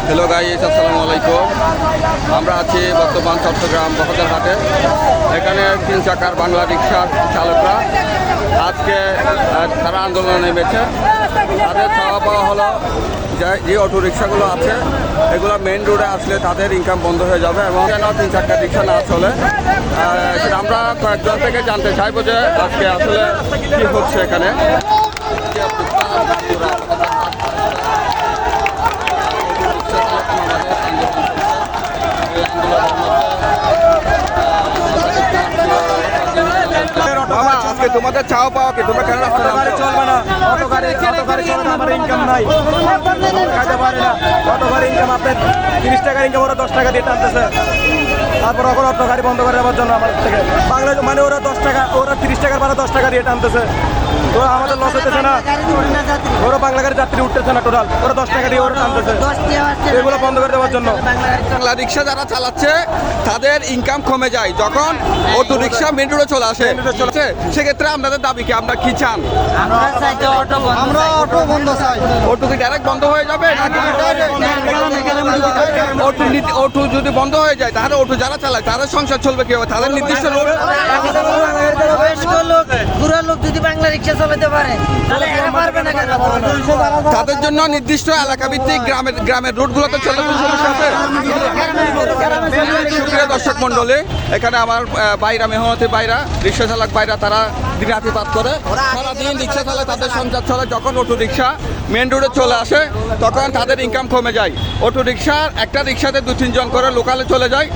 Hello guys, আসসালামু আলাইকুম। আমরা আছি বর্তমান চট্টগ্রাম বহদ্দার হাটে। এখানে 3 চাকার বাংলা রিক্সার চালকরা আজকে তারা আন্দোলনে নেমেছে। তাদের চাওয়া পাওয়া হলো যে অটো রিক্সাগুলো আছে এগুলো মেন রোডে আসলে তাদের ইনকাম বন্ধ হয়ে যাবে এবং কেন 3 চাকার রিক্সা না চলে সেটা আমরা কয়েকজন থেকে জানতে চাইবো যে আজকে আসলে কী হচ্ছে এখানে। আজকে তোমাদের চাও পাওয়া কি? তোমরা কেন রাস্তা চলবে না? অটো গাড়ি চলে, আমার ইনকাম নাই, খাইতে পারি না। অটো গাড়ি ইনকাম আপনার 30 টাকার ইনকাম ওরা 10 টাকা দিয়ে টানতেছে। তারপর এখন অটো গাড়ি বন্ধ করে দেওয়ার জন্য আমাদের থেকে বাংলা মানে ওরা 10 টাকা, ওরা 30 টাকার ভাড়া 10 টাকা দিয়ে টানতেছে। তো আমাদের লস হতেছে না, ওরা বাংলা গাড়ি যাত্রী উঠতেছে না, টোটাল ওরা 10 টাকা দিয়ে ওরা টানতেছে। এগুলো বন্ধ করে দেওয়ার জন্য বাংলা রিক্সা যারা চালাচ্ছে তাদের ইনকাম কমে যায় যখন অটো রিক্সা মেন রোডে চলে আসে। সেক্ষেত্রে আপনাদের দাবি কি? আমরা কি চান? আমরা অটো বন্ধ চাই। অটো কি ডাইরেক্ট বন্ধ হয়ে যাবে? অটো যদি বন্ধ হয়ে যায় তাহলে অটো যারা চালায় তাদের সংসার চলবে কিভাবে? তাদের নির্দিষ্ট রোড পুরো লোক যদি বাংলা রিক্সা চালাতে পারে তাহলে এরা পারবে না কেন? তাদের জন্য নির্দিষ্ট এলাকা ভিত্তিক গ্রামের রুটগুলোতে চলে কোনো সমস্যা আছে? সুপ্রিয় দর্শক মন্ডলী, এখানে আমার বাইরা মেহনতি বাইরা রিক্সা চালক বাইরা তারা দিনাতিপাত করে সারাদিন রিক্সা চালায়, তাদের সংসার চলে। যখন অটো রিক্সা মেন রোডে চলে আসে তখন তাদের ইনকাম কমে যায়। অটো রিক্সার একটা রিক্সাতে 2-3 জন করে লোকালে চলে যায়,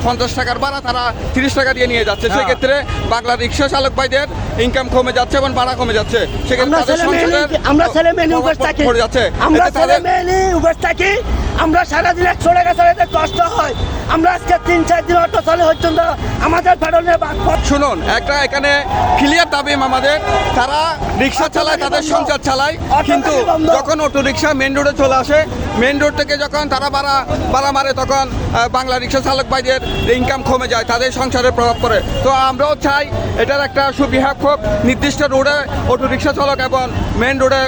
50 টাকার ভাড়া তারা 30 টাকা দিয়ে নিয়ে যাচ্ছে। সেক্ষেত্রে বাংলা রিক্সা চালক ভাইদের ইনকাম কমে যাচ্ছে এবং ভাড়া কমে যাচ্ছে। সেক্ষেত্রে আমরা ছেলে মেয়ে উপোস থাকি, আমরা ছেলে মেয়ে উপোস থাকি। আমরা সারাদিন 100 টাকা চালাতে কষ্ট হয়। আমরা আজকে 3-4 দিন অটো চলে হচ্ছে না, আমাদের ফেডারেল শুনুন, একটা এখানে ক্লিয়ার দাবি আমাদের, তারা রিক্সা চালায়, তাদের সংসার চালায়, কিন্তু যখন অটো রিক্সা মেন রোডে চলে আসে, মেন রোড থেকে যখন তারা ভাড়া মারে তখন বাংলা রিক্সা চালক ভাইদের ইনকাম কমে যায়, তাদের সংসারে প্রভাব পড়ে। তো আমরাও চাই এটার একটা সুবিধাব হোক, নির্দিষ্ট রোডে অটো রিক্সা চালক এবং মেন রোডে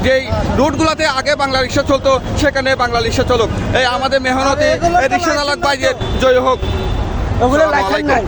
যেই রুটগুলোতে আগে বাংলা রিক্সা চলতো সেখানে বাংলা রিক্সা চলুক। এই আমাদের মেহনতি রিক্সা চালক ভাইদের জয় হোক। ওগুলো লাইসেন্স নাই।